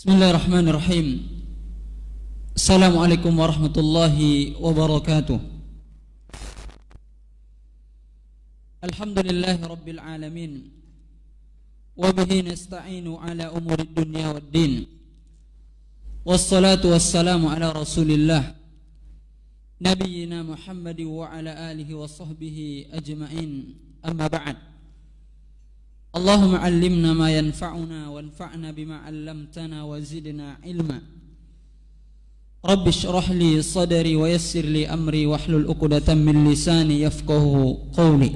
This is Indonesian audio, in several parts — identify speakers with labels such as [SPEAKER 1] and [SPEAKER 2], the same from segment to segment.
[SPEAKER 1] Bismillahirrahmanirrahim. Assalamualaikum warahmatullahi wabarakatuh. Alhamdulillahi rabbil alamin. Wa bihi nasta'inu ala umurid dunya waddin. Wassalatu wassalamu ala rasulillah Nabiyyina Muhammad wa ala alihi wa sahbihi ajma'in. Amma ba'd. Allahumma allimna ma yanfa'una wanfa'na bima 'allamtana wa zidna ilma. Rabbi shrah li sadri wa yassir li amri wahlul 'uqdatam min lisani yafqahu qawli.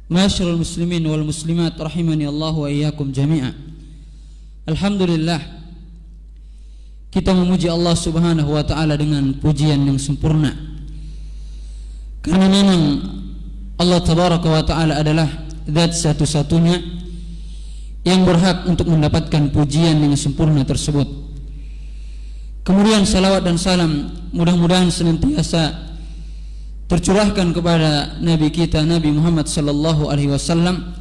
[SPEAKER 1] Ma'asyiral muslimin wal muslimat rahimani Allah wa iyyakum jami'a. Alhamdulillah, kita memuji Allah Subhanahu wa taala dengan pujian yang sempurna. Karena memang Allah tabaraka wa taala adalah zat satu-satunya yang berhak untuk mendapatkan pujian yang sempurna tersebut. Kemudian salawat dan salam mudah-mudahan senantiasa tercurahkan kepada Nabi kita Nabi Muhammad sallallahu alaihi wasallam,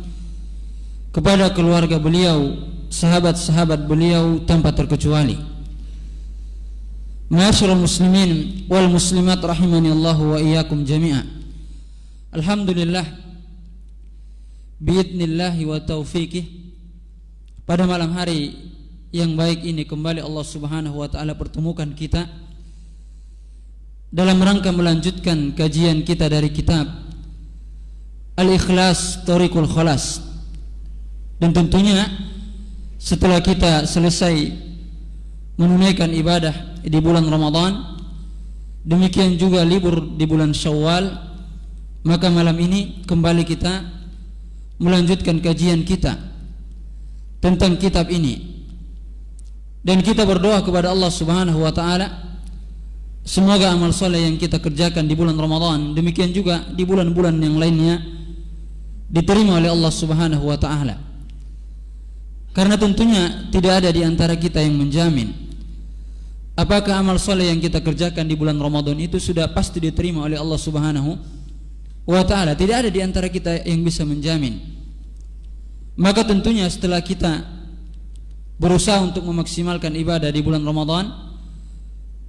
[SPEAKER 1] kepada keluarga beliau, sahabat-sahabat beliau tanpa terkecuali. Ma'asyiral muslimin wal muslimat rahimani Allah wa iyyakum jami'a. Alhamdulillah, biidnillahi wa taufiqih, pada malam hari yang baik ini kembali Allah Subhanahu wa taala pertemukan kita dalam rangka melanjutkan kajian kita dari kitab Al-Ikhlas Thariqul Khalas. Dan tentunya setelah kita selesai menunaikan ibadah di bulan Ramadan, demikian juga libur di bulan Syawal, maka malam ini kembali kita melanjutkan kajian kita tentang kitab ini. Dan kita berdoa kepada Allah Subhanahu wa taala, semoga amal soleh yang kita kerjakan di bulan Ramadan, demikian juga di bulan-bulan yang lainnya, diterima oleh Allah Subhanahu wa taala. Karena tentunya tidak ada di antara kita yang menjamin apakah amal soleh yang kita kerjakan di bulan Ramadan itu sudah pasti diterima oleh Allah Subhanahu wa ta'ala. Tidak ada di antara kita yang bisa menjamin. Maka tentunya setelah kita berusaha untuk memaksimalkan ibadah di bulan Ramadan,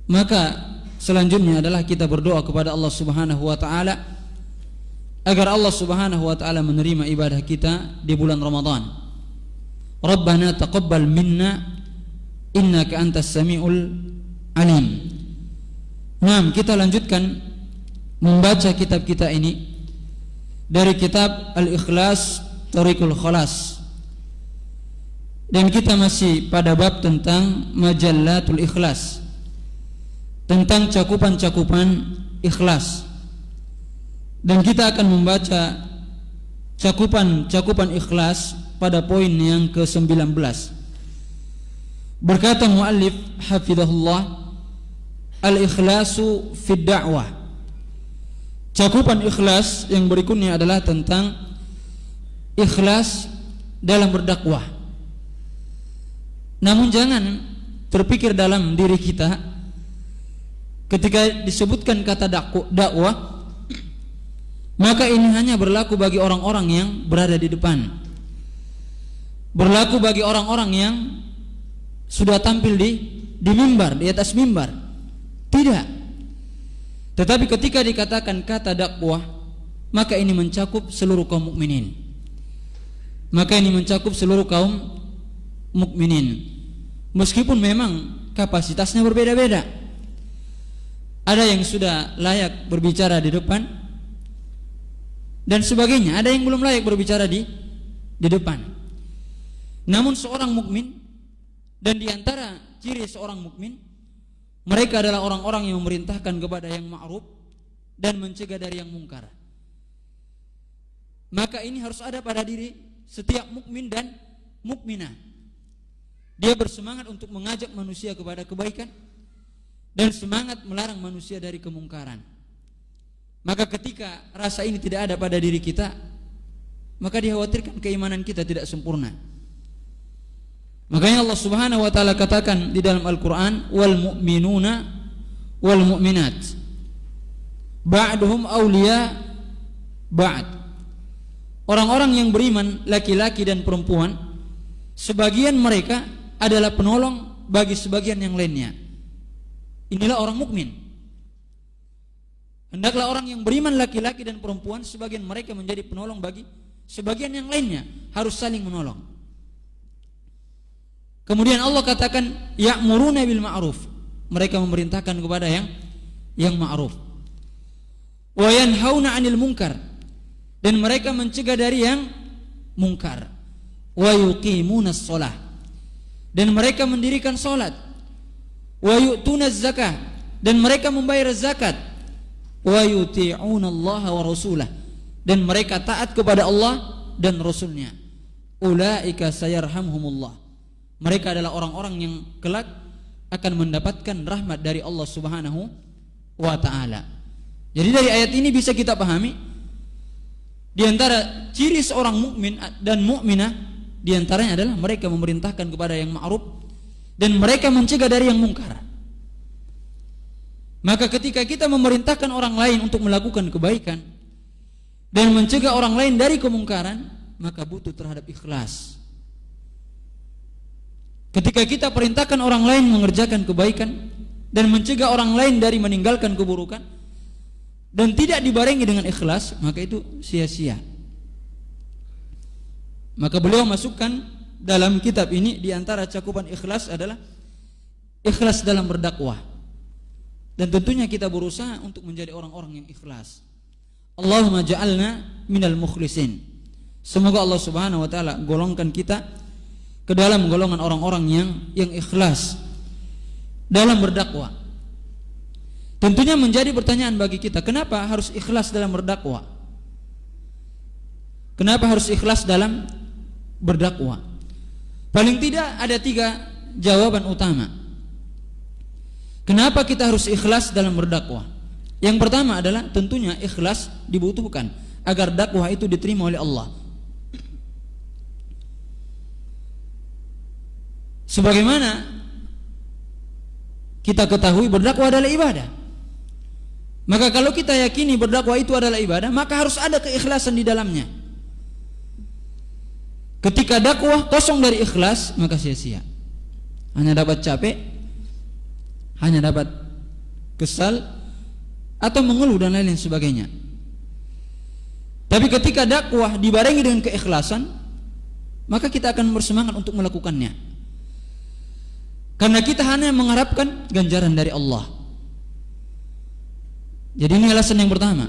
[SPEAKER 1] maka selanjutnya adalah kita berdoa kepada Allah Subhanahu wa ta'ala agar Allah Subhanahu wa ta'ala menerima ibadah kita di bulan Ramadan. Rabbana taqabbal minna innaka antas sami'ul alim. Nah, kita lanjutkan membaca kitab kita ini dari kitab Al-Ikhlas Thariqul Khalas, dan kita masih pada bab tentang Majallatul Ikhlas, tentang cakupan-cakupan ikhlas. Dan kita akan membaca cakupan ikhlas pada poin yang ke-19. Berkata muallif hafizahullah, al-ikhlasu fid da'wah. Cakupan ikhlas yang berikutnya adalah tentang ikhlas dalam berdakwah. Namun jangan terpikir dalam diri kita ketika disebutkan kata dakwah, maka ini hanya berlaku bagi orang-orang yang berada di depan, berlaku bagi orang-orang yang sudah tampil di mimbar, di atas mimbar. Tidak. Tetapi ketika dikatakan kata dakwah, maka ini mencakup seluruh kaum mukminin. Maka ini mencakup seluruh kaum mukminin. Meskipun memang kapasitasnya berbeda-beda. Ada yang sudah layak berbicara di depan dan sebagainya, ada yang belum layak berbicara di depan. Namun seorang mukmin, dan di antara ciri seorang mukmin, mereka adalah orang-orang yang memerintahkan kepada yang ma'ruf dan mencegah dari yang mungkar. Maka ini harus ada pada diri setiap mukmin dan mukminah. Dia bersemangat untuk mengajak manusia kepada kebaikan dan semangat melarang manusia dari kemungkaran. Maka ketika rasa ini tidak ada pada diri kita, maka dikhawatirkan keimanan kita tidak sempurna. Makanya Allah Subhanahu wa taala katakan di dalam Al-Qur'an, wal mu'minuna wal mu'minat ba'duhum awliya ba'd. Orang-orang yang beriman, laki-laki dan perempuan, sebagian mereka adalah penolong bagi sebagian yang lainnya. Inilah orang mukmin. Hendaklah orang yang beriman laki-laki dan perempuan sebagian mereka menjadi penolong bagi sebagian yang lainnya, harus saling menolong. Kemudian Allah katakan ya'muruna bil ma'ruf, mereka memerintahkan kepada yang ma'ruf. Wa yanhauna 'anil munkar, dan mereka mencegah dari yang mungkar. Wa yuqimunas shalah, dan mereka mendirikan salat. Wa yu'tunaz zakah, dan mereka membayar zakat. Wa yuti'unallaha wa rasulah, dan mereka taat kepada Allah dan Rasulnya. Ulaika sayarhamhumullah, mereka adalah orang-orang yang kelak akan mendapatkan rahmat dari Allah Subhanahu wa ta'ala. Jadi dari ayat ini bisa kita pahami di antara ciri seorang mukmin dan mukminah, di antaranya adalah mereka memerintahkan kepada yang ma'ruf dan mereka mencegah dari yang mungkar. Maka ketika kita memerintahkan orang lain untuk melakukan kebaikan dan mencegah orang lain dari kemungkaran, maka butuh terhadap ikhlas. Ketika kita perintahkan orang lain mengerjakan kebaikan dan mencegah orang lain dari meninggalkan keburukan dan tidak dibarengi dengan ikhlas, maka itu sia-sia. Maka beliau masukkan dalam kitab ini, di antara cakupan ikhlas adalah ikhlas dalam berdakwah. Dan tentunya kita berusaha untuk menjadi orang-orang yang ikhlas. Allahumma ja'alna minal mukhlisin. Semoga Allah Subhanahu wa taala golongkan kita ke dalam golongan orang-orang yang ikhlas dalam berdakwah. Tentunya menjadi pertanyaan bagi kita, kenapa harus ikhlas dalam berdakwah? Kenapa harus ikhlas dalam berdakwah? Paling tidak ada 3 jawaban utama. Kenapa kita harus ikhlas dalam berdakwah? Yang pertama adalah tentunya ikhlas dibutuhkan agar dakwah itu diterima oleh Allah. Sebagaimana kita ketahui berdakwah adalah ibadah. Maka kalau kita yakini berdakwah itu adalah ibadah, maka harus ada keikhlasan di dalamnya. Ketika dakwah kosong dari ikhlas, maka sia-sia. Hanya dapat capek, hanya dapat kesal atau mengeluh dan lain-lain sebagainya. Tapi ketika dakwah dibarengi dengan keikhlasan, maka kita akan bersemangat untuk melakukannya. Karena kita hanya mengharapkan ganjaran dari Allah. Jadi ini alasan yang pertama.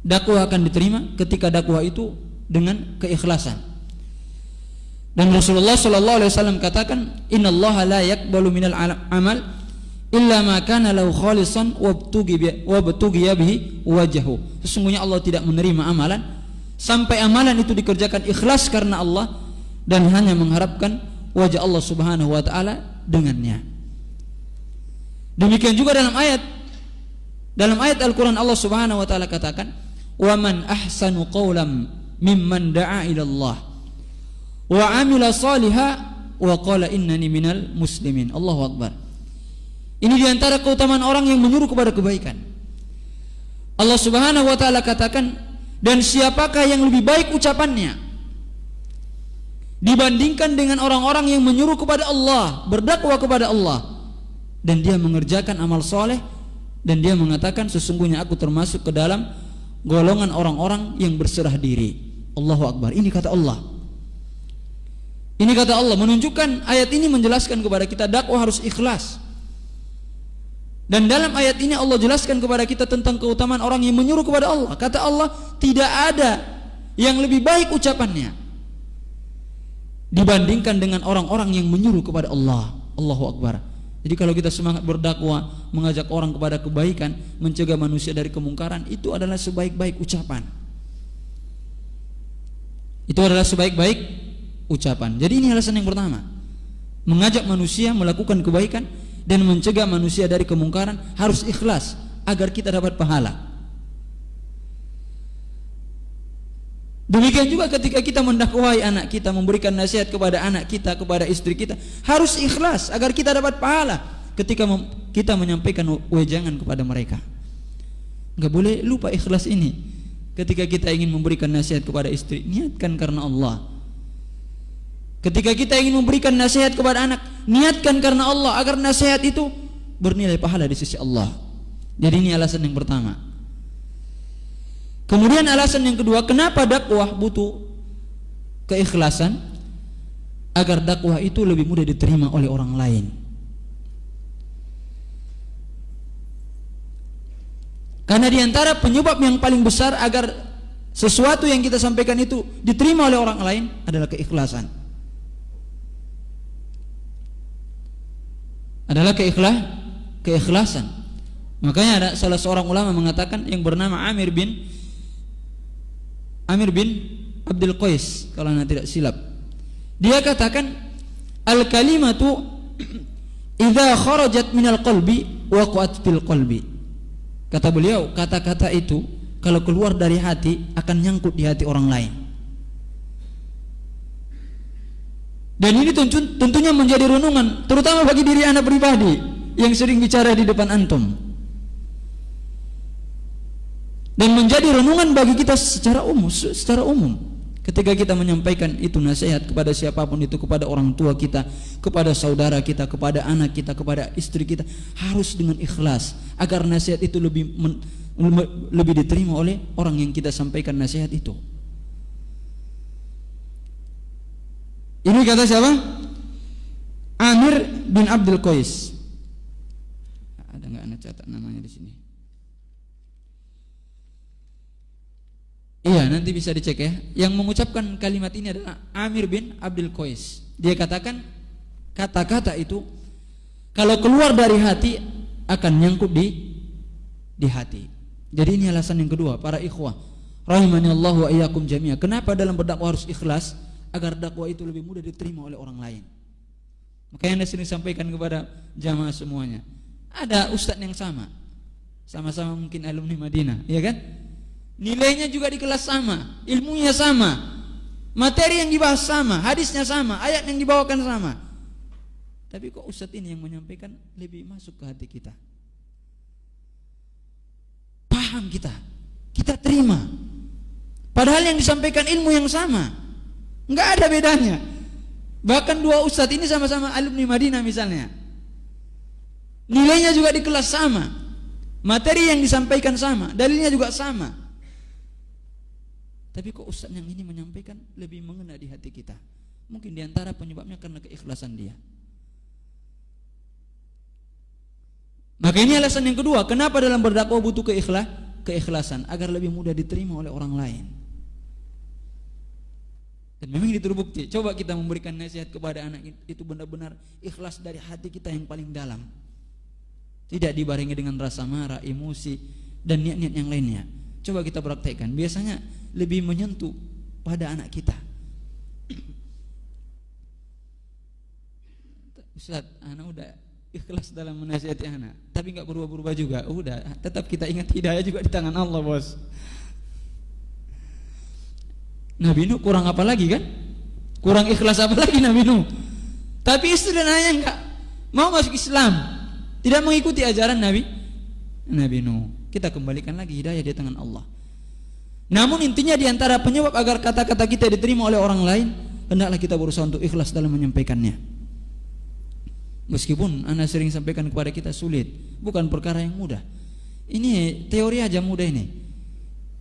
[SPEAKER 1] Dakwah akan diterima ketika dakwah itu dengan keikhlasan. Dan Rasulullah sallallahu alaihi wasallam katakan, "Innallaha la yaqbalu minal amal illa ma kana lahu khalisan wabtughiya bihi wajhahu." Sesungguhnya Allah tidak menerima amalan sampai amalan itu dikerjakan ikhlas karena Allah dan hanya mengharapkan wajah Allah Subhanahu wa taala dengannya. Demikian juga dalam ayat Al-Qur'an Allah Subhanahu wa taala katakan, "Wa man ahsanu qawlan mimman da'a ila Allah wa 'amila shalihan wa qala innani minal muslimin." Allahu akbar. Ini di antara keutamaan orang yang menyuruh kepada kebaikan. Allah Subhanahu wa taala katakan, dan siapakah yang lebih baik ucapannya dibandingkan dengan orang-orang yang menyuruh kepada Allah, berdakwah kepada Allah, dan dia mengerjakan amal soleh, dan dia mengatakan sesungguhnya aku termasuk ke dalam golongan orang-orang yang berserah diri. Allahu akbar. Ini kata Allah. Ini kata Allah, menunjukkan ayat ini menjelaskan kepada kita dakwah harus ikhlas. Dan dalam ayat ini Allah jelaskan kepada kita tentang keutamaan orang yang menyuruh kepada Allah. Kata Allah, tidak ada yang lebih baik ucapannya dibandingkan dengan orang-orang yang menyuruh kepada Allah. Allahu akbar. Jadi kalau kita semangat berdakwah, mengajak orang kepada kebaikan, mencegah manusia dari kemungkaran, itu adalah sebaik-baik ucapan. Itu adalah sebaik-baik ucapan. Jadi ini alasan yang pertama. Mengajak manusia melakukan kebaikan dan mencegah manusia dari kemungkaran harus ikhlas agar kita dapat pahala. Demikian juga ketika kita mendakwai anak kita, memberikan nasihat kepada anak kita, kepada istri kita, harus ikhlas agar kita dapat pahala ketika kita menyampaikan wejangan kepada mereka. Enggak boleh lupa ikhlas ini. Ketika kita ingin memberikan nasihat kepada istri, niatkan karena Allah. Ketika kita ingin memberikan nasihat kepada anak, niatkan karena Allah agar nasihat itu bernilai pahala di sisi Allah. Jadi ini alasan yang pertama. Kemudian alasan yang kedua, kenapa dakwah butuh keikhlasan? Agar dakwah itu lebih mudah diterima oleh orang lain. Karena diantara penyebab yang paling besar agar sesuatu yang kita sampaikan itu diterima oleh orang lain adalah keikhlasan. Adalah keikhlasan. Makanya ada salah seorang ulama mengatakan yang bernama Amir bin Abdul Qais, kalau anda tidak silap. Dia katakan al-kalimatu idza kharajat minal qalbi waqa'at fil qalbi. Kata beliau, kata-kata itu kalau keluar dari hati akan nyangkut di hati orang lain. Dan ini tentunya menjadi renungan, terutama bagi diri anak pribadi yang sering bicara di depan antum. Dan menjadi renungan bagi kita secara umum. Ketika kita menyampaikan itu nasihat kepada siapapun itu, kepada orang tua kita, kepada saudara kita, kepada anak kita, kepada istri kita, harus dengan ikhlas agar nasihat itu lebih diterima oleh orang yang kita sampaikan nasihat itu. Ini kata siapa? Amir bin Abdul Qais. Ada nggak anda catat namanya di sini? Iya, nanti bisa dicek ya. Yang mengucapkan kalimat ini adalah Amir bin Abdul Qais. Dia katakan kata-kata itu kalau keluar dari hati akan nyangkut di hati. Jadi ini alasan yang kedua, para ikhwah rahimani Allah wa iyyakum jami'an. Kenapa dalam berdakwah harus ikhlas? Agar dakwah itu lebih mudah diterima oleh orang lain. Makanya Anda sering sampaikan kepada jamaah semuanya. Ada ustadz yang sama-sama mungkin alumni Madinah, ya kan? Nilainya juga di kelas sama, ilmunya sama, materi yang dibahas sama, hadisnya sama, ayat yang dibawakan sama. Tapi kok ustadz ini yang menyampaikan lebih masuk ke hati kita, paham kita terima. Padahal yang disampaikan ilmu yang sama, nggak ada bedanya. Bahkan dua ustadz ini sama-sama alumni Madinah misalnya, nilainya juga di kelas sama, materi yang disampaikan sama, dalilnya juga sama. Tapi kok ustaz yang ini menyampaikan lebih mengena di hati kita? Mungkin diantara penyebabnya karena keikhlasan dia. Maka ini alasan yang kedua, kenapa dalam berdakwah butuh keikhlasan, agar lebih mudah diterima oleh orang lain. Dan memang ini terbukti. Coba kita memberikan nasihat kepada anak itu benar-benar ikhlas dari hati kita yang paling dalam, tidak dibarengi dengan rasa marah, emosi, dan niat-niat yang lainnya. Coba kita praktekkan, biasanya lebih menyentuh pada anak kita. Ustaz, anak udah ikhlas dalam menasihati anak, tapi nggak berubah-berubah juga. Udah, tetap kita ingat hidayah juga di tangan Allah, bos. Nabi Nuh kurang apa lagi kan? Kurang ikhlas apa lagi Nabi Nuh? Tapi istri dan anaknya enggak mau masuk Islam, tidak mengikuti ajaran Nabi Nuh. Kita kembalikan lagi hidayah di tangan Allah. Namun intinya diantara penyebab agar kata-kata kita diterima oleh orang lain, hendaklah kita berusaha untuk ikhlas dalam menyampaikannya. Meskipun Anda sering sampaikan kepada kita sulit, bukan perkara yang mudah. Ini teori aja mudah ini,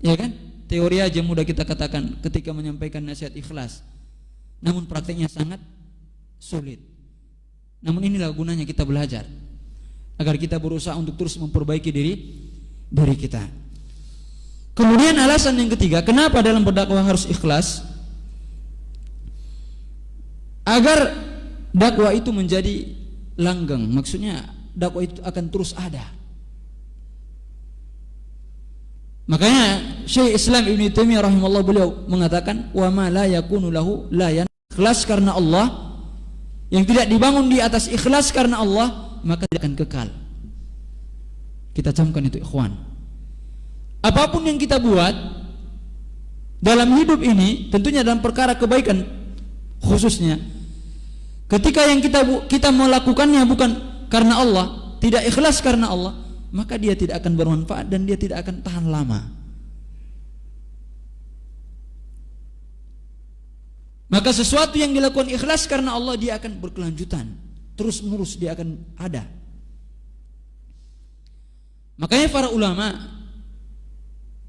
[SPEAKER 1] ya kan? Teori aja mudah kita katakan ketika menyampaikan nasihat ikhlas. Namun prakteknya sangat sulit. Namun inilah gunanya kita belajar, agar kita berusaha untuk terus memperbaiki diri kita. Kemudian alasan yang ketiga, kenapa dalam berdakwah harus ikhlas? Agar dakwah itu menjadi langgeng. Maksudnya dakwah itu akan terus ada. Makanya Syekh Islam Ibn Taimiyah rahimahullah beliau mengatakan, wa ma la yakunu lahu la yan. Ikhlas karena Allah yang tidak dibangun di atas ikhlas karena Allah, maka tidak akan kekal. Kita camkan itu ikhwan. Apapun yang kita buat dalam hidup ini, tentunya dalam perkara kebaikan khususnya, ketika yang kita melakukannya bukan karena Allah, tidak ikhlas karena Allah, maka dia tidak akan bermanfaat dan dia tidak akan tahan lama. Maka sesuatu yang dilakukan ikhlas karena Allah, dia akan berkelanjutan, terus menerus dia akan ada. Makanya para ulama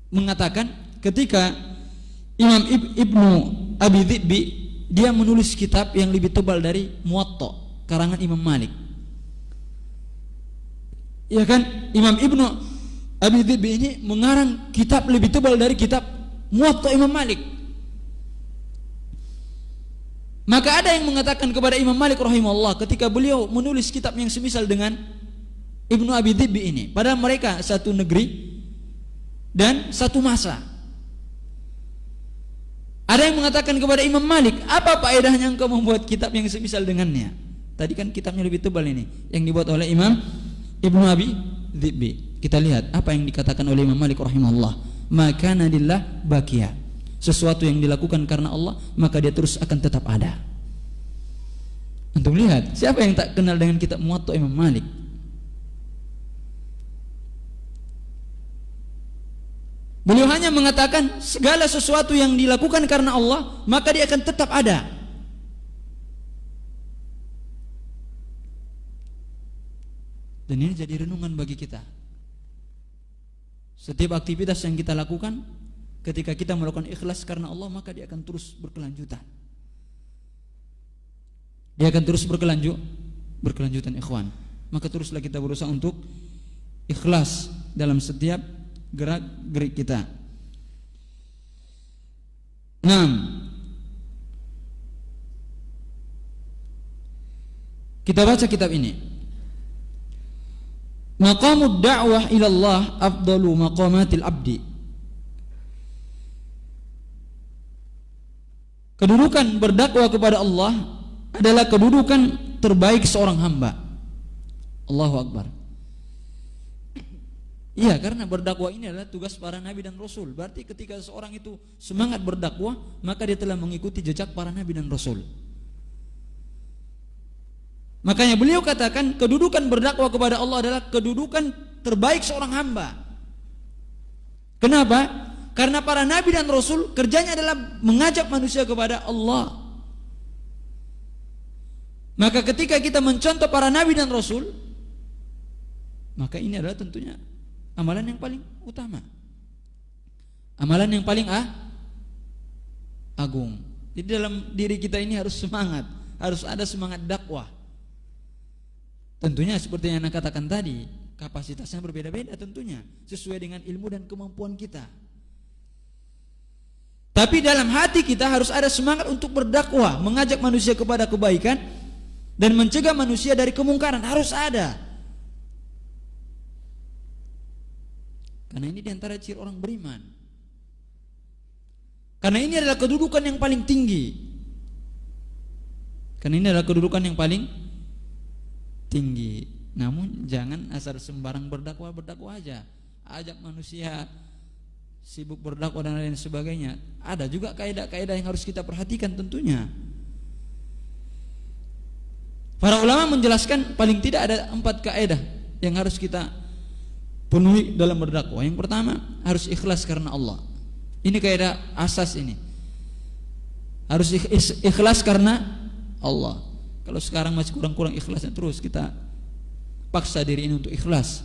[SPEAKER 1] mengatakan ketika Imam Ibnu Abi Dhi'bi dia menulis kitab yang lebih tebal dari Muwatta karangan Imam Malik. Ya kan, Imam Ibnu Abi Dhi'bi ini mengarang kitab lebih tebal dari kitab Muwatta Imam Malik. Maka ada yang mengatakan kepada Imam Malik rahimahullah ketika beliau menulis kitab yang semisal dengan Ibnu Abi Dhi'bi ini, padahal mereka satu negeri dan satu masa. Ada yang mengatakan kepada Imam Malik, apa faedahnya engkau membuat kitab yang semisal dengannya? Tadi kan kitabnya lebih tebal ini yang dibuat oleh Imam Ibnu Abi Dhi'bi. Kita lihat apa yang dikatakan oleh Imam Malik rahimahullah. Maka nadillah bakia. Sesuatu yang dilakukan karena Allah, maka dia terus akan tetap ada. Antum lihat, siapa yang tak kenal dengan kitab Muwatta Imam Malik? Beliau hanya mengatakan segala sesuatu yang dilakukan karena Allah, maka dia akan tetap ada. Dan ini jadi renungan bagi kita. Setiap aktivitas yang kita lakukan, ketika kita melakukan ikhlas karena Allah, maka dia akan terus berkelanjutan. Dia akan terus berkelanjutan ikhwan. Maka teruslah kita berusaha untuk ikhlas dalam setiap gerak-gerik kita. 6. Kita baca kitab ini. Maqamud da'wah ila Allah afdalu maqamatil abdi. Kedudukan berdakwah kepada Allah adalah kedudukan terbaik seorang hamba. Allahu Akbar. Iya, karena berdakwah ini adalah tugas para nabi dan rasul. Berarti ketika seorang itu semangat berdakwah, maka dia telah mengikuti jejak para nabi dan rasul. Makanya beliau katakan kedudukan berdakwah kepada Allah adalah kedudukan terbaik seorang hamba. Kenapa? Karena para nabi dan rasul kerjanya adalah mengajak manusia kepada Allah. Maka ketika kita mencontoh para nabi dan rasul, maka ini adalah tentunya amalan yang paling utama, amalan yang paling agung. Jadi dalam diri kita ini harus semangat, harus ada semangat dakwah. Tentunya seperti yang Anda katakan tadi, kapasitasnya berbeda-beda tentunya, sesuai dengan ilmu dan kemampuan kita. Tapi dalam hati kita harus ada semangat untuk berdakwah, mengajak manusia kepada kebaikan dan mencegah manusia dari kemungkaran, harus ada. Karena ini diantara ciri orang beriman. Karena ini adalah kedudukan yang paling tinggi. Karena ini adalah kedudukan yang paling tinggi. Namun jangan asal sembarang berdakwah aja. Ajak manusia sibuk berdakwah dan lain sebagainya. Ada juga kaidah-kaidah yang harus kita perhatikan tentunya. Para ulama menjelaskan paling tidak ada 4 kaidah yang harus kita penuhi dalam berdakwah. Yang pertama, harus ikhlas karena Allah. Ini kaidah asas ini. Harus ikhlas karena Allah. Kalau sekarang masih kurang-kurang ikhlasnya, terus kita paksa diri ini untuk ikhlas.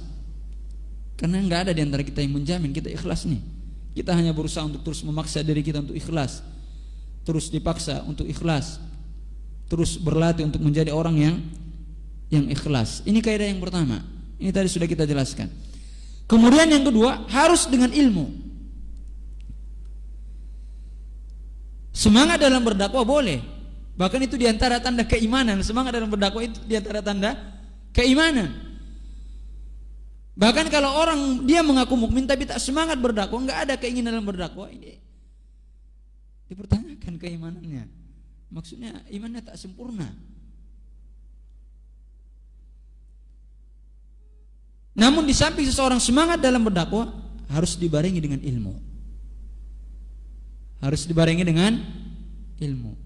[SPEAKER 1] Karena enggak ada di antara kita yang menjamin kita ikhlas nih. Kita hanya berusaha untuk terus memaksa diri kita untuk ikhlas. Terus dipaksa untuk ikhlas. Terus berlatih untuk menjadi orang yang ikhlas. Ini kaidah yang pertama. Ini tadi sudah kita jelaskan. Kemudian yang kedua, harus dengan ilmu. Semangat dalam berdakwah boleh. Bahkan itu diantara tanda keimanan. Semangat dalam berdakwah itu diantara tanda keimanan. Bahkan kalau orang dia mengaku mukmin tapi tak semangat berdakwah, enggak ada keinginan dalam berdakwah, ini dipertanyakan keimanannya. Maksudnya imannya tak sempurna. Namun di samping seseorang semangat dalam berdakwah, harus dibarengi dengan ilmu. Harus dibarengi dengan ilmu.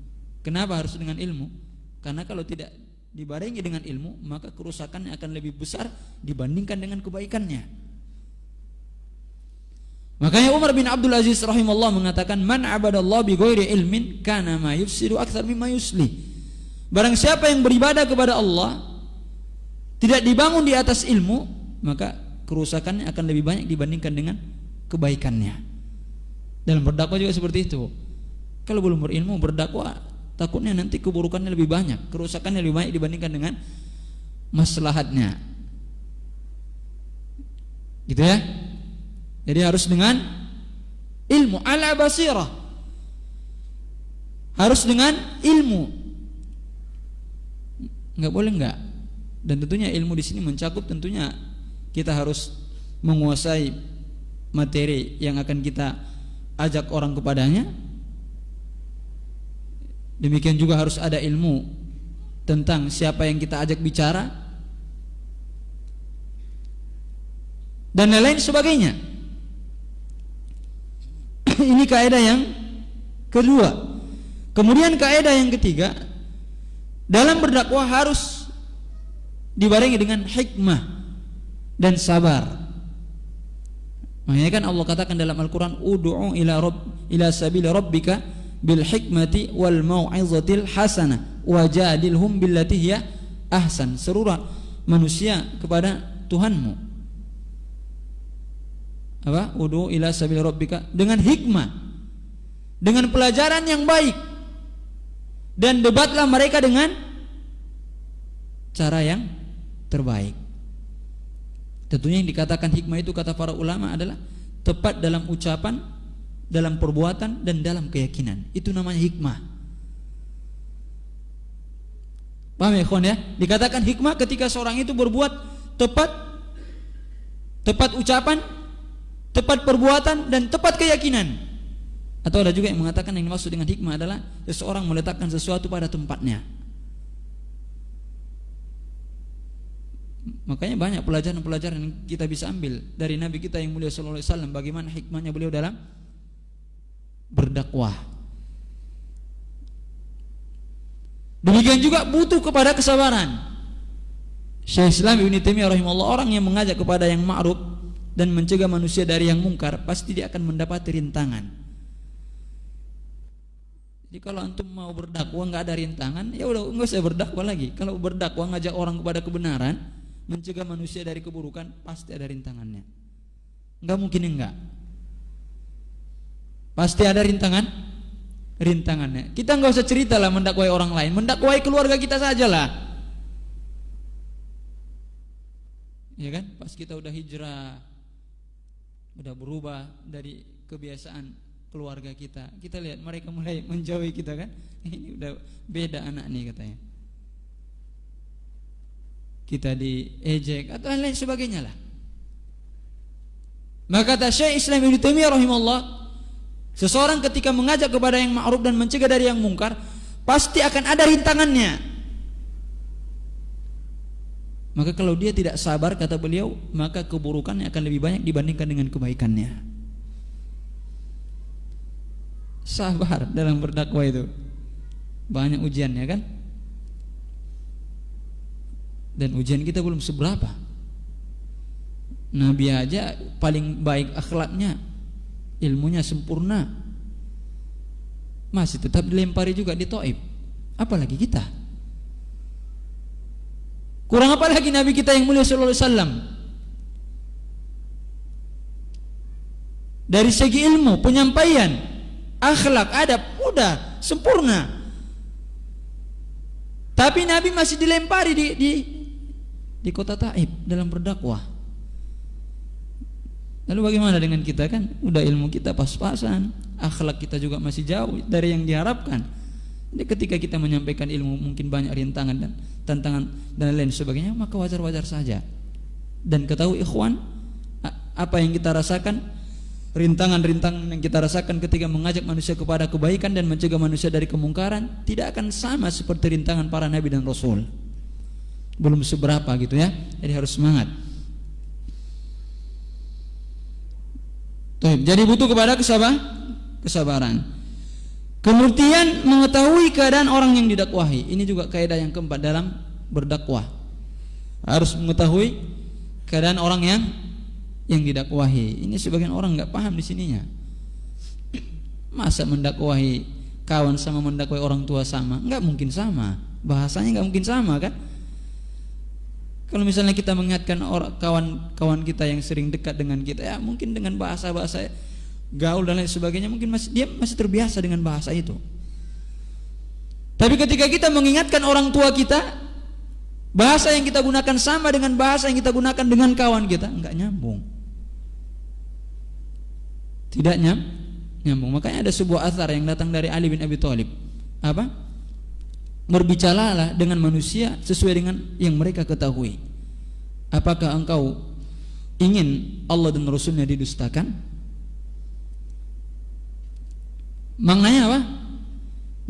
[SPEAKER 1] Kenapa harus dengan ilmu? Karena kalau tidak dibarengi dengan ilmu, maka kerusakannya akan lebih besar dibandingkan dengan kebaikannya. Makanya Umar bin Abdul Aziz rahimahullah mengatakan, man abadallah bi ghairi ilmin kana ma yufsidu aktsar mimma yuslih. Barang siapa yang beribadah kepada Allah tidak dibangun di atas ilmu, maka kerusakannya akan lebih banyak dibandingkan dengan kebaikannya. Dalam berdakwah juga seperti itu. Kalau belum berilmu berdakwah, takutnya nanti keburukannya lebih banyak, kerusakannya lebih banyak dibandingkan dengan maslahatnya. Gitu ya. Jadi harus dengan ilmu, ala basirah. Harus dengan ilmu. Enggak boleh enggak. Dan tentunya ilmu di sini mencakup tentunya kita harus menguasai materi yang akan kita ajak orang kepadanya. Demikian juga harus ada ilmu tentang siapa yang kita ajak bicara dan lain-lain sebagainya. Ini kaidah yang kedua. Kemudian kaidah yang ketiga, dalam berdakwah harus dibarengi dengan hikmah dan sabar. Makanya kan Allah katakan dalam Al-Quran, ud'u ila sabili rabbika bil hikmati wal mau'izatil hasanah wajadilhum billati hiya ahsan. Serulah manusia kepada Tuhanmu. Apa? Ud'u ila sabili rabbika, dengan hikmah, dengan pelajaran yang baik, dan debatlah mereka dengan cara yang terbaik. Tentunya yang dikatakan hikmah itu kata para ulama adalah tepat dalam ucapan, dalam perbuatan, dan dalam keyakinan. Itu namanya hikmah. Paham ya ikhwan ya? Dikatakan hikmah ketika seorang itu berbuat tepat ucapan, tepat perbuatan, dan tepat keyakinan. Atau ada juga yang mengatakan yang dimaksud dengan hikmah adalah seseorang meletakkan sesuatu pada tempatnya. Makanya banyak pelajaran-pelajaran yang kita bisa ambil dari Nabi kita yang mulia sallallahu alaihi wasallam, bagaimana hikmahnya beliau dalam berdakwah. Demikian juga butuh kepada kesabaran. Syekh Islam Ibnu Taimiyah rahimahullah, orang yang mengajak kepada yang ma'ruf dan mencegah manusia dari yang mungkar, pasti dia akan mendapat rintangan. Jadi kalau antum mau berdakwah nggak ada rintangan, ya udah nggak usah berdakwah lagi. Kalau berdakwah ngajak orang kepada kebenaran, mencegah manusia dari keburukan, pasti ada rintangannya. Nggak mungkin enggak. Pasti ada rintangannya. Kita nggak usah cerita lah mendakwai orang lain, mendakwai keluarga kita sajalah. Ya kan? Pas kita udah hijrah, udah berubah dari kebiasaan keluarga kita, kita lihat mereka mulai menjauhi kita kan, ini udah beda anak nih katanya, kita diejek atau lain sebagainya lah. Maka kata Syekh Islam Ibnu Taimiyah rahimahullah, seseorang ketika mengajak kepada yang ma'ruf dan mencegah dari yang mungkar, pasti akan ada rintangannya. Maka kalau dia tidak sabar, kata beliau, maka keburukannya akan lebih banyak dibandingkan dengan kebaikannya. Sabar dalam berdakwah itu banyak ujiannya kan. Dan ujian kita belum seberapa. Nabi aja paling baik akhlaknya, ilmunya sempurna, masih tetap dilempari juga di Taif. Apalagi kita. Kurang apa lagi Nabi kita yang mulia sallallahu alaihi wasallam? Dari segi ilmu, penyampaian, akhlak, adab, udah sempurna. Tapi Nabi masih dilempari di kota Taif dalam berdakwah. Lalu bagaimana dengan kita kan? Udah ilmu kita pas-pasan, akhlak kita juga masih jauh dari yang diharapkan. Jadi ketika kita menyampaikan ilmu mungkin banyak rintangan dan tantangan dan lain sebagainya, maka wajar-wajar saja. Dan ketahui ikhwan, apa yang kita rasakan, rintangan-rintangan yang kita rasakan ketika mengajak manusia kepada kebaikan dan mencegah manusia dari kemungkaran, tidak akan sama seperti rintangan para nabi dan rasul. Belum seberapa gitu ya. Jadi harus semangat. Jadi butuh kepada kesabaran. Kemudian mengetahui keadaan orang yang didakwahi. Ini juga kaidah yang keempat dalam berdakwah. Harus mengetahui keadaan orang yang yang didakwahi. Ini sebagian orang nggak paham di sininya. Masa mendakwahi kawan sama mendakwahi orang tua sama? Nggak mungkin sama. Bahasanya nggak mungkin sama kan? Kalau misalnya kita mengingatkan orang kawan-kawan kita yang sering dekat dengan kita, ya mungkin dengan bahasa-bahasa gaul dan lain sebagainya, mungkin dia masih terbiasa dengan bahasa itu. Tapi ketika kita mengingatkan orang tua kita, bahasa yang kita gunakan sama dengan bahasa yang kita gunakan dengan kawan kita, enggak nyambung. Tidak nyambung. Makanya ada sebuah athar yang datang dari Ali bin Abi Thalib. Apa? Berbicaralah dengan manusia sesuai dengan yang mereka ketahui. Apakah engkau ingin Allah dan Rasulnya didustakan? Maknanya apa?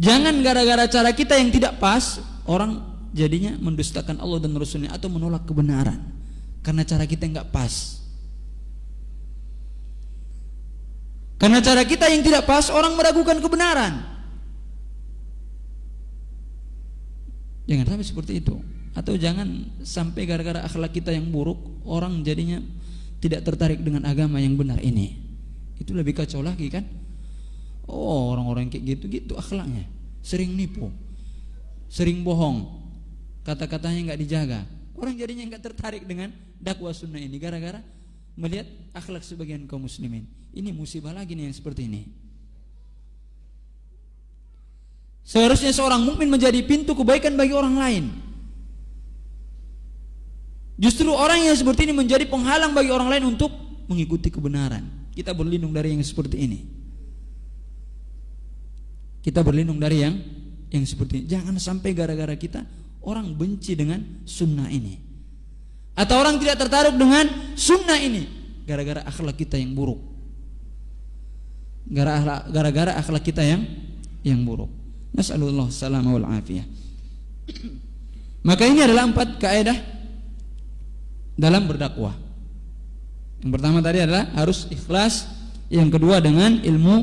[SPEAKER 1] Jangan gara-gara cara kita yang tidak pas, orang jadinya mendustakan Allah dan Rasulnya atau menolak kebenaran karena cara kita yang nggak pas. Karena cara kita yang tidak pas, orang meragukan kebenaran. Jangan sampai seperti itu. Atau jangan sampai gara-gara akhlak kita yang buruk, orang jadinya tidak tertarik dengan agama yang benar ini. Itu lebih kacau lagi kan? Oh, orang-orang kayak gitu-gitu akhlaknya, sering nipu, sering bohong, kata-katanya nggak dijaga. Orang jadinya nggak tertarik dengan dakwah sunnah ini gara-gara melihat akhlak sebagian kaum muslimin. Ini musibah lagi nih yang seperti ini. Seharusnya seorang mukmin menjadi pintu kebaikan bagi orang lain. Justru orang yang seperti ini menjadi penghalang bagi orang lain untuk mengikuti kebenaran. Kita berlindung dari yang seperti ini. Kita berlindung dari yang seperti ini. Jangan sampai gara-gara kita orang benci dengan sunnah ini, atau orang tidak tertarik dengan sunnah ini gara-gara akhlak kita yang buruk. Gara-gara akhlak kita yang buruk. Nas'alullah salamah wal afiyah. Maka ini adalah 4 kaidah dalam berdakwah. Yang pertama tadi adalah harus ikhlas, yang kedua dengan ilmu,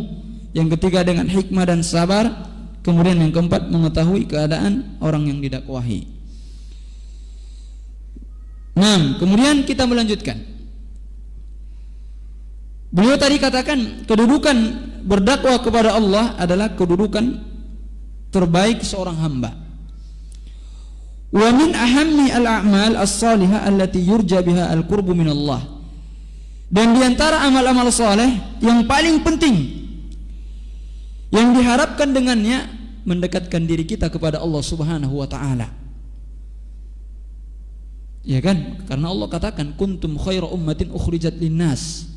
[SPEAKER 1] yang ketiga dengan hikmah dan sabar, kemudian yang keempat mengetahui keadaan orang yang didakwahi. Nah, kemudian kita melanjutkan. Beliau tadi katakan kedudukan berdakwah kepada Allah adalah kedudukan terbaik seorang hamba. Wa min ahammi al-a'mal as-salihah allati yurja biha al-qurbu min Allah. Dan di antara amal-amal saleh yang paling penting yang diharapkan dengannya mendekatkan diri kita kepada Allah Subhanahu wa taala. Ya kan? Karena Allah katakan kuntum khaira ummatin ukhrijat lin-nas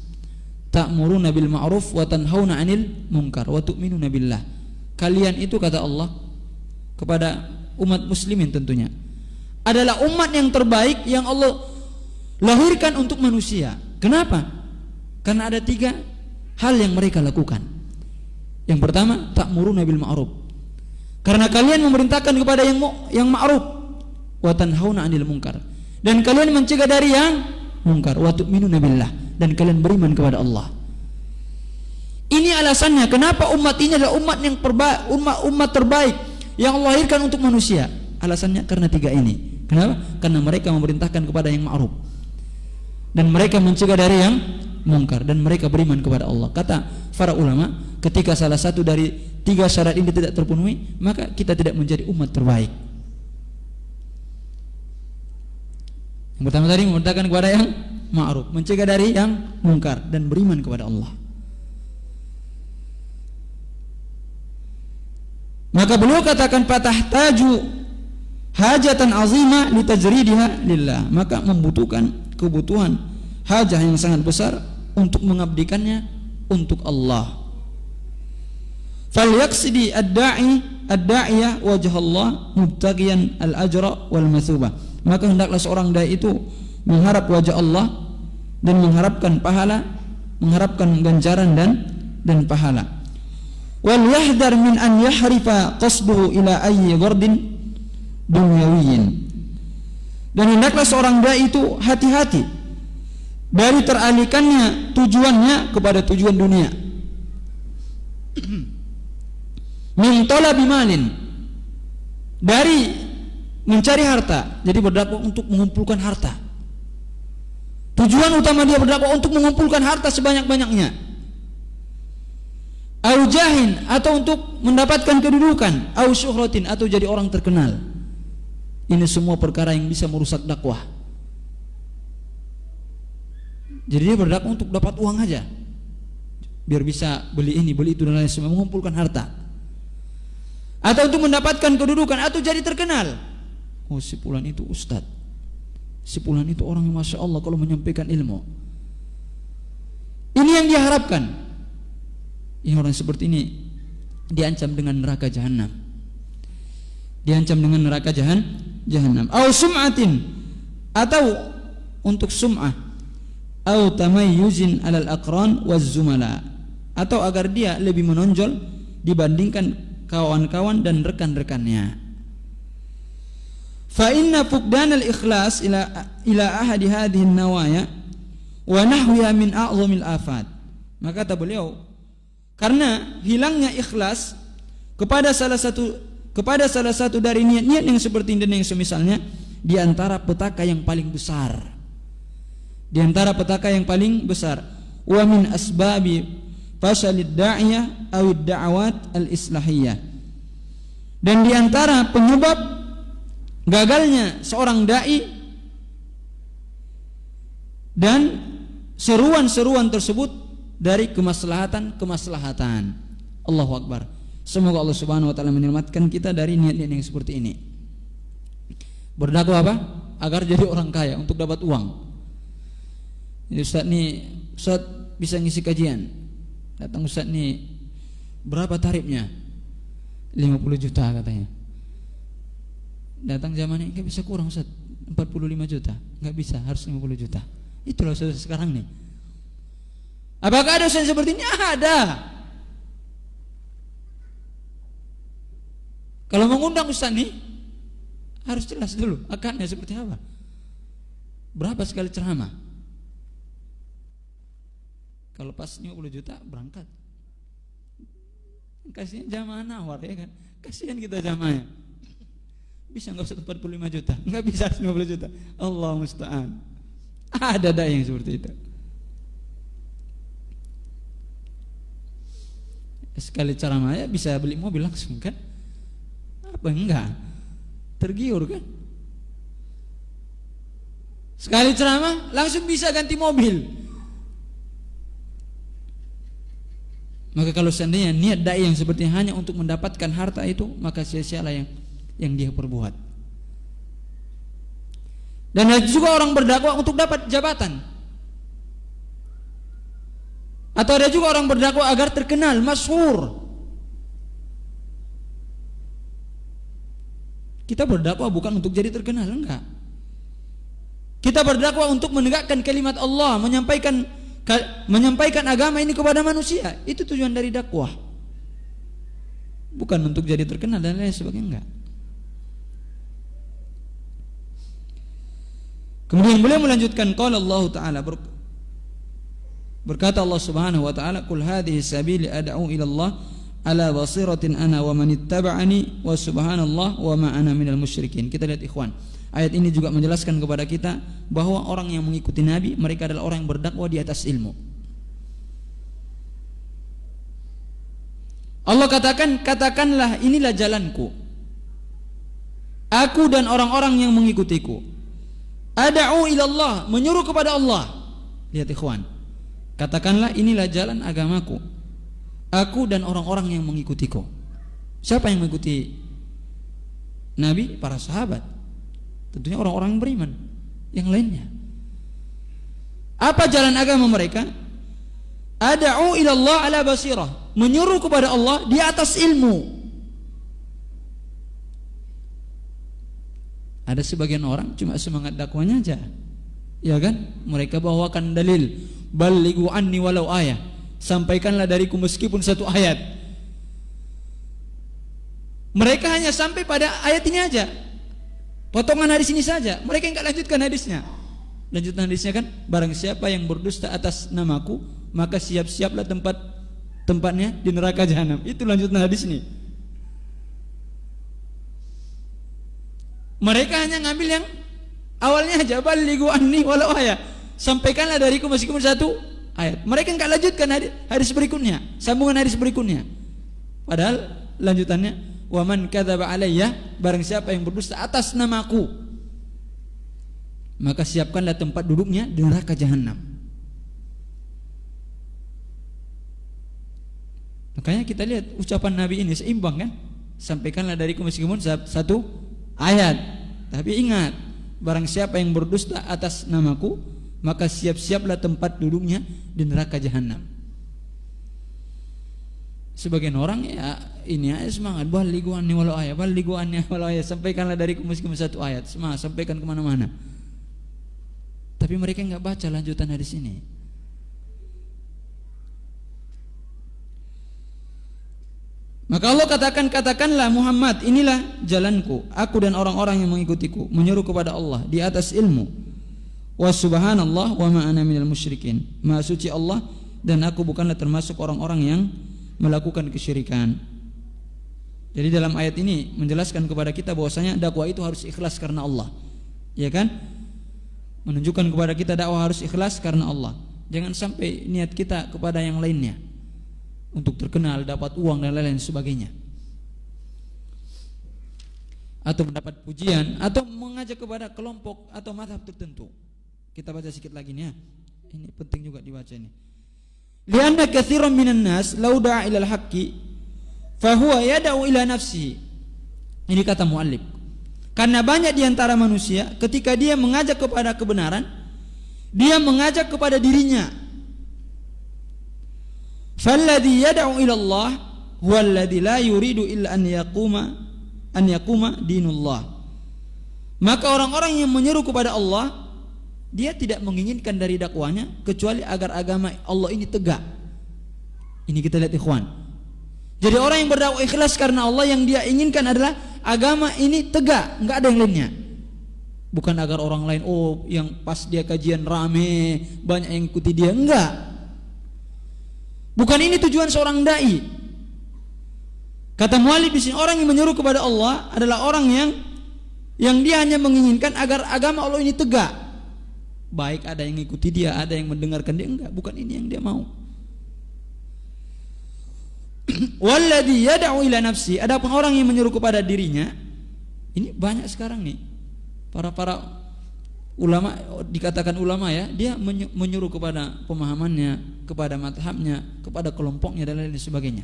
[SPEAKER 1] ta'muruna bil ma'ruf wa tanhauna 'anil munkar wa tu'minuna billah. Kalian itu, kata Allah kepada umat muslimin tentunya, adalah umat yang terbaik yang Allah lahirkan untuk manusia. Kenapa? Karena ada 3 hal yang mereka lakukan. Yang pertama, ta'muruna bil ma'ruf. Karena kalian memerintahkan kepada yang ma'ruf, wa tanhauna 'anil munkar. Dan kalian mencegah dari yang munkar, wa tu'minuna billah. Dan kalian beriman kepada Allah. Ini alasannya kenapa umat ini adalah umat terbaik yang Allah lahirkan untuk manusia. Alasannya karena 3 ini. Kenapa? Karena mereka memerintahkan kepada yang ma'ruf dan mereka mencegah dari yang munkar dan mereka beriman kepada Allah. Kata para ulama, ketika salah satu dari 3 syarat ini tidak terpenuhi, maka kita tidak menjadi umat terbaik. Yang pertama tadi memerintahkan kepada yang ma'ruf, mencegah dari yang munkar dan beriman kepada Allah. Maka beliau katakan fatahtaju hajatan azimah litajridiha lillah. Maka membutuhkan kebutuhan hajah yang sangat besar untuk mengabdikannya untuk Allah. Falyaqsidi ad-da'iyah wajh Allah mubtagiyan al-ajra wal mathubah. Maka hendaklah seorang dai itu mengharap wajah Allah dan mengharapkan pahala, mengharapkan ganjaran dan pahala. Wal yahdar min an yahrifa qasduhu ila ayyi ghardin dunyawiyyin. Dan hendaklah seorang dai itu hati-hati dari teralihkannya tujuannya kepada tujuan dunia. Min talabi malin, dari mencari harta. Jadi berdakwah untuk mengumpulkan harta. Tujuan utama dia berdakwah untuk mengumpulkan harta sebanyak-banyaknya. Au jahin, atau untuk mendapatkan kedudukan, au syuhratin, atau jadi orang terkenal. Ini semua perkara yang bisa merusak dakwah. Jadi dia berdakwah untuk dapat uang aja, biar bisa beli ini, beli itu dan lain sebagainya, mengumpulkan harta. Atau untuk mendapatkan kedudukan, atau jadi terkenal. Oh, si fulan itu ustadz, si fulan itu orang yang masya Allah kalau menyampaikan ilmu. Ini yang diharapkan. Ini orang seperti ini diancam dengan neraka jahanam. Diancam dengan neraka jahanam. Au sum'atin, atau untuk sum'ah. Au tamayyuzin alal aqran waz zumala, atau agar dia lebih menonjol dibandingkan kawan-kawan dan rekan-rekannya. Fa inna fuqdanal ikhlas ila ahadi hadhihi nawaya wa nahwiha min a'zamil afat. Maka kata beliau, karena hilangnya ikhlas kepada salah satu dari niat-niat yang seperti ini dan yang semisalnya, di antara petaka yang paling besar. Di antara petaka yang paling besar. Wa min asbabi fasalid da'iyah awid da'awat al-islahiyah. Dan di antara penyebab gagalnya seorang dai dan seruan-seruan tersebut dari kemaslahatan. Allahu Akbar. Semoga Allah Subhanahu wa taala menyelamatkan kita dari niat-niat yang seperti ini. Berdakwah apa? Agar jadi orang kaya untuk dapat uang. Jadi Ustaz bisa ngisi kajian. Datang Ustaz nih, berapa tarifnya? 50 juta katanya. Datang zaman ini nggak bisa kurang Ustaz, 45 juta, nggak bisa, harus 50 juta. Itulah Ustaz sekarang nih. Apakah ada Ustaz seperti ini? Ada. Kalau mengundang Ustaz nih, harus jelas dulu akarnya seperti apa. Berapa sekali ceramah? Kalau pas 50 juta berangkat. Kasihan jamaah nawar ya kan. Kasihan kita jamaahnya. Bisa enggak usah 45 juta, enggak bisa 50 juta. Allah musta'an. Ada yang seperti itu. Sekali ceramah ya bisa beli mobil langsung kan? Apa enggak? Tergiur kan? Sekali ceramah langsung bisa ganti mobil. Maka kalau seandainya niat dai yang seperti hanya untuk mendapatkan harta itu, maka sia-sialah yang dia perbuat. Dan ada juga orang berdakwah untuk dapat jabatan. Atau ada juga orang berdakwah agar terkenal, masyhur. Kita berdakwah bukan untuk jadi terkenal, enggak. Kita berdakwah untuk menegakkan kalimat Allah, menyampaikan agama ini kepada manusia. Itu tujuan dari dakwah. Bukan untuk jadi terkenal dan lain sebagainya, enggak. Kemudian beliau melanjutkan, qala Allah Ta'ala, berkata Allah Subhanahu wa taala, "Qul hadhihi sabili ad'u ila Allah ala basiratin ana wa man ittaba'ani wa subhanallah wa ma ana minal musyrikin." Kita lihat ikhwan, ayat ini juga menjelaskan kepada kita bahwa orang yang mengikuti Nabi, mereka adalah orang yang berdakwah di atas ilmu. Allah katakanlah inilah jalanku, aku dan orang-orang yang mengikutiku. Ad'u ila Allah, menyuruh kepada Allah. Lihat ikhwan, katakanlah inilah jalan agamaku, aku dan orang-orang yang mengikutiku. Siapa yang mengikuti Nabi? Para sahabat. Tentunya orang-orang yang beriman yang lainnya. Apa jalan agama mereka? Ad'u ila Allah ala basirah, menyuruh kepada Allah di atas ilmu. Ada sebagian orang cuma semangat dakwanya aja, ya kan? Mereka bawakan dalil, balighu anni walau ayah, sampaikanlah dariku meskipun satu ayat. Mereka hanya sampai pada ayat ini aja, potongan hadis ini saja. Mereka enggak lanjutkan hadisnya. Lanjutan hadisnya kan, barang siapa yang berdusta atas namaku, maka siap-siaplah tempatnya di neraka jahanam. Itu lanjutan hadis ini. Mereka hanya ngambil yang awalnya aja, balighu anni walau ayah, sampaikanlah dariku meskipun satu ayat. Mereka enggak lanjutkan hadis berikutnya, sambungan hadis berikutnya. Padahal lanjutannya, wa man kadzaba alayya, barang siapa yang berdusta atas namaku, maka siapkanlah tempat duduknya di neraka jahanam. Makanya kita lihat ucapan Nabi ini seimbang kan? Sampaikanlah dariku meskipun satu ayat. Tapi ingat, barang siapa yang berdusta atas namaku, maka siap-siaplah tempat duduknya di neraka jahanam. Sebagian orang ya ini aja semangat, balighu anni walau ayat, balighu anni walau ayat, sampaikanlah dariku meskipun satu ayat, semangat sampaikan kemana-mana. Tapi mereka enggak baca lanjutan hadis ini. Maka Allah katakanlah Muhammad, inilah jalanku, aku dan orang-orang yang mengikutiku, menyeru kepada Allah di atas ilmu. Wa subhanallah wa ma ana minal musyrikin. Maha suci Allah dan aku bukanlah termasuk orang-orang yang melakukan kesyirikan. Jadi dalam ayat ini menjelaskan kepada kita bahwasanya dakwah itu harus ikhlas karena Allah. Ya kan? Menunjukkan kepada kita dakwah harus ikhlas karena Allah. Jangan sampai niat kita kepada yang lainnya, untuk terkenal, dapat uang dan lain-lain sebagainya, atau mendapat pujian, atau mengajak kepada kelompok atau mazhab tertentu. Kita baca sedikit lagi nih ya. Ini penting juga dibaca ini. Lianna katsiran minan nas law da'a ila al-haqqi fa huwa yad'u ila nafsihi. Ini kata muallif. Karena banyak di antara manusia ketika dia mengajak kepada kebenaran, dia mengajak kepada dirinya. Falladhi yad'u ila Allah huwa alladhi la yuridu illa an yaquma dinullah. Maka orang-orang yang menyeru kepada Allah, dia tidak menginginkan dari dakwanya kecuali agar agama Allah ini tegak. Ini kita lihat ikhwan. Jadi orang yang berdakwah ikhlas karena Allah, yang dia inginkan adalah agama ini tegak, enggak ada yang lainnya. Bukan agar orang lain, oh yang pas dia kajian rame, banyak yang ikuti dia, enggak. Bukan ini tujuan seorang dai. Kata muallif di sini, orang yang menyeru kepada Allah adalah orang yang dia hanya menginginkan agar agama Allah ini tegak. Baik ada yang mengikuti dia, ada yang mendengarkan dia, enggak, bukan ini yang dia mau. Walladhi yad'u ila nafsi, adapun orang yang menyeru kepada dirinya, ini banyak sekarang nih. Para ulama, dikatakan ulama ya, dia menyuruh kepada pemahamannya, kepada mazhabnya, kepada kelompoknya dan lain sebagainya.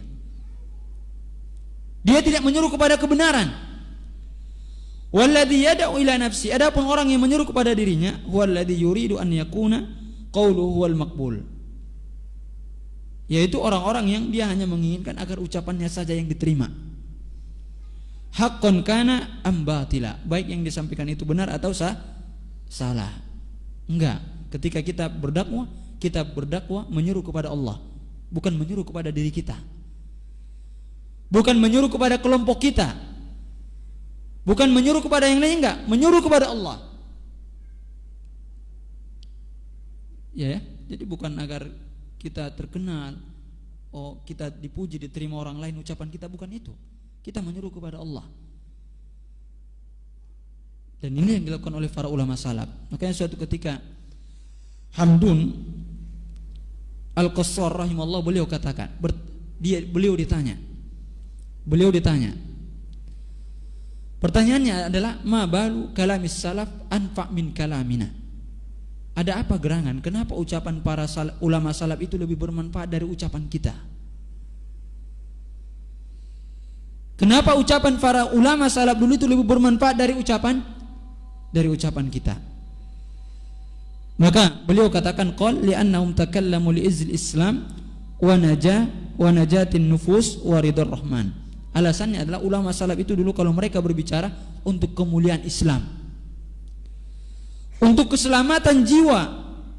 [SPEAKER 1] Dia tidak menyuruh kepada kebenaran. Walladhi yad'u ila nafsi, adapun orang yang menyuruh kepada dirinya, huwallazi yuridu an yakuna qauluhu huwal maqbul. Yaitu orang-orang yang dia hanya menginginkan agar ucapannya saja yang diterima. Haqqan kana am batila, baik yang disampaikan itu benar atau salah. Enggak, ketika kita berdakwah menyeru kepada Allah, bukan menyuruh kepada diri kita. Bukan menyuruh kepada kelompok kita. Bukan menyuruh kepada yang lain, enggak, menyuruh kepada Allah. Ya, jadi bukan agar kita terkenal, oh kita dipuji, diterima orang lain ucapan kita, bukan itu. Kita menyuruh kepada Allah. Dan ini yang dilakukan oleh para ulama salaf. Makanya suatu ketika Hamdun Al-Qassar rahimahullah, beliau katakan, beliau ditanya. Pertanyaannya adalah, ma balu kalamis salaf anfa min kalamina. Ada apa gerangan? Kenapa ucapan para ulama salaf itu lebih bermanfaat dari ucapan kita? Kenapa ucapan para ulama salaf dulu itu lebih bermanfaat dari ucapan kita? Maka beliau katakan, qal li'annahum takallamu li'izil Islam wa najatin nufus wa ridar rahman. Alasannya adalah ulama salaf itu dulu kalau mereka berbicara untuk kemuliaan Islam, untuk keselamatan jiwa,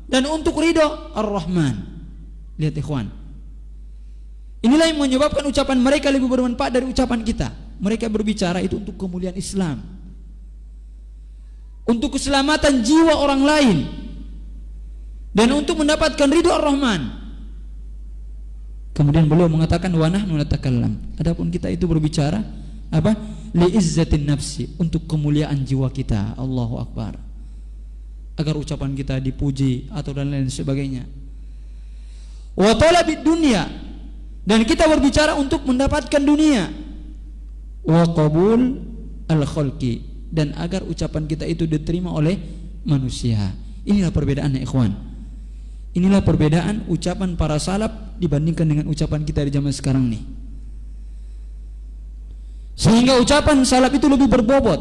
[SPEAKER 1] dan untuk ridho Ar-Rahman. Lihat ikhwan, inilah yang menyebabkan ucapan mereka lebih bermanfaat dari ucapan kita. Mereka berbicara itu untuk kemuliaan Islam, untuk keselamatan jiwa orang lain, dan untuk mendapatkan ridho Ar-Rahman. Kemudian beliau mengatakan, wa nahnu natakallam, adapun kita itu berbicara apa? Li izzatin nafsi, untuk kemuliaan jiwa kita. Allahu Akbar. agar ucapan kita dipuji atau dan lain sebagainya. Wa talabid dunya, dan kita berbicara untuk mendapatkan dunia. Wa qabul al-khalqi, dan agar ucapan kita itu diterima oleh manusia. Inilah perbedaannya, ikhwan. Inilah perbedaan ucapan para salaf dibandingkan dengan ucapan kita di zaman sekarang nih. Sehingga ucapan salaf itu lebih berbobot,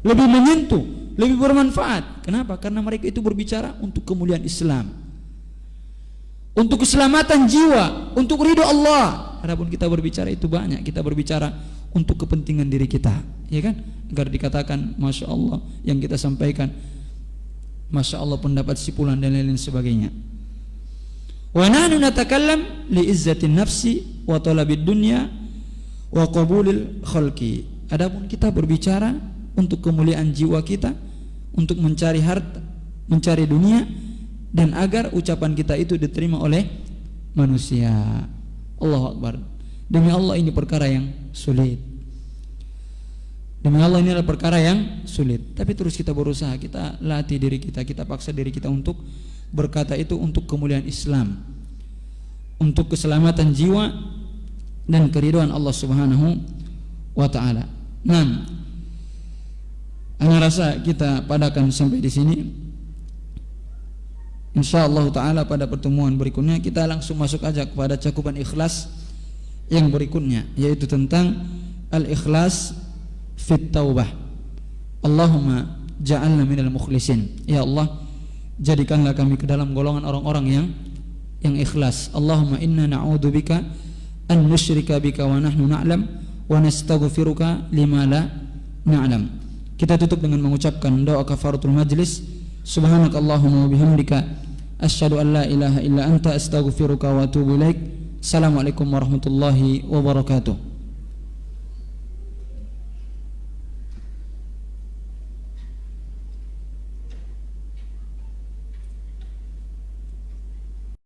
[SPEAKER 1] lebih menyentuh, lebih bermanfaat. Kenapa? Karena mereka itu berbicara untuk kemuliaan Islam, untuk keselamatan jiwa, untuk ridho Allah. Adapun kita berbicara itu banyak, kita berbicara untuk kepentingan diri kita, ya kan? Agar dikatakan Masya Allah yang kita sampaikan, Masya Allah pendapat sipulan dan lain-lain sebagainya. Wa nahnu natakallam li izzatin nafsi wa talabid dunya wa qabulil khalqi. Adapun kita berbicara untuk kemuliaan jiwa kita, untuk mencari harta, mencari dunia, dan agar ucapan kita itu diterima oleh manusia. Allahu Akbar. Demi Allah ini perkara yang sulit. Demi Allah ini adalah perkara yang sulit. Tapi terus kita berusaha, kita latih diri kita, kita paksa diri kita untuk berkata itu untuk kemuliaan Islam, untuk keselamatan jiwa dan keridhaan Allah Subhanahu wa taala. Nah, ana rasa kita padakan sampai di sini. Insyaallah taala pada pertemuan berikutnya kita langsung masuk aja kepada cakupan ikhlas yang berikutnya, yaitu tentang al-ikhlas fit taubah. Allahumma ja'alna minal mukhlisin. Ya Allah, jadikanlah kami ke dalam golongan orang-orang yang ikhlas. Allahumma inna na'udzubika an nusyrika bika wa nahnu na'lam wa nastaghfiruka lima la na'lam. Kita tutup dengan mengucapkan doa kafaratul majlis. Subhanakallahumma wa bihamdika asyhadu an la ilaha illa anta astaghfiruka wa atubu ilaik. Assalamualaikum warahmatullahi wabarakatuh.